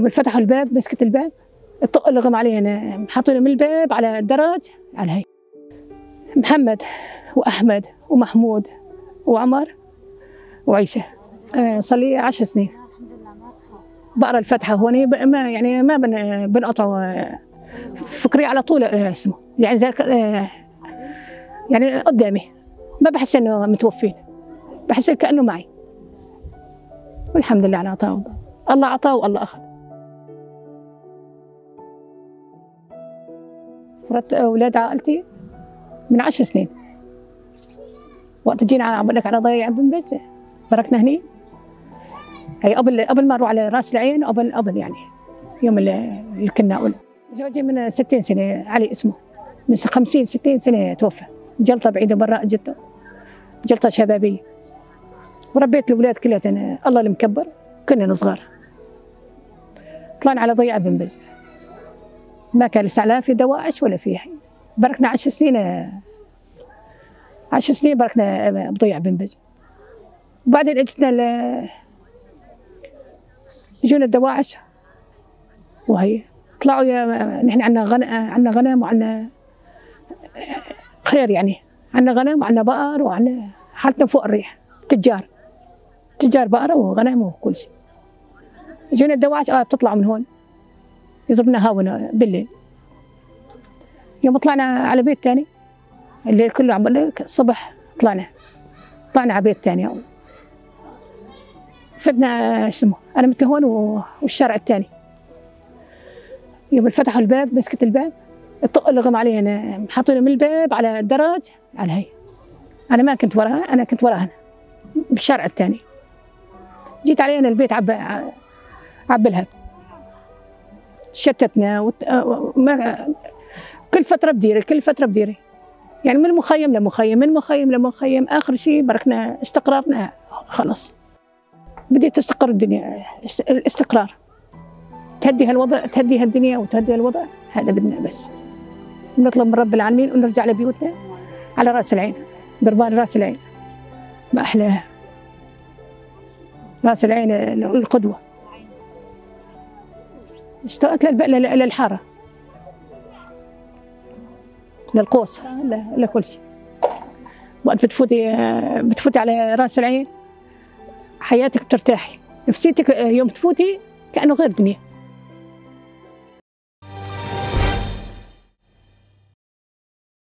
يوم فتحوا الباب مسكت الباب الطق اللي غم علينا حاطينه من الباب على الدرج على هي محمد وأحمد ومحمود وعمر وعيشة. صار لي 10 سنين بقرا الفاتحة هون ما بنقطع فكري على طول اسمه يعني يعني قدامي ما بحس انه متوفين، بحس كأنه معي. والحمد لله على عطاء الله عطى والله أخذ. فرت أولاد عائلتي من 10 سنين وقت جينا عم لك على ضيع بن بز بركنا هني. هي قبل ما نروح على راس العين قبل يعني يوم اللي كنا أول. زوجي من 60 سنة علي اسمه، من 50 60 سنة توفى. جلطة بعيدة براء جدته، جلطة شبابية. وربيت الأولاد كلها الله اللي مكبر، كنا صغار. طلعنا على ضيعة بن بز. ما كان لسه لا في دواعش ولا في حي. بركنا 10 سنين 10 سنين بركنا بضيعة بن بز. وبعدين اجتنا يجونا الدواعش وهي طلعوا نحن عندنا غنم وعندنا خير يعني، عندنا غنم وعندنا بقر وعندنا حالتنا فوق الريح، تجار بقرة وغنم وكل شيء. يجونا الدواعش بتطلعوا من هون يضربنا هاونا بالليل. يوم طلعنا على بيت ثاني الليل كله عم بقول لك الصبح طلعنا على بيت ثاني أول. فتنا اسمه أنا مثل هون والشارع الثاني. يوم فتحوا الباب مسكت الباب الطق اللي غم علينا حاطينه من الباب على الدرج على هي. أنا ما كنت وراها، أنا كنت وراها بالشارع الثاني. جيت علينا البيت عب الهب. شتتنا كل فترة بديري يعني من مخيم لمخيم من مخيم لمخيم. آخر شيء بركنا استقرارنا خلص، بديت تستقر الدنيا. الاستقرار تهدي هالوضع، تهدي هالدنيا وتهدي هالوضع، هذا بدنا بس. نطلب من رب العالمين ونرجع لبيوتنا على راس العين، بربان راس العين ما أحلاها. راس العين القدوة. اشتقت للحارة، للقوس، لكل شيء. وقت بتفوتي على راس العين حياتك بترتاحي، نفسيتك يوم تفوتي كأنه غير دنيا.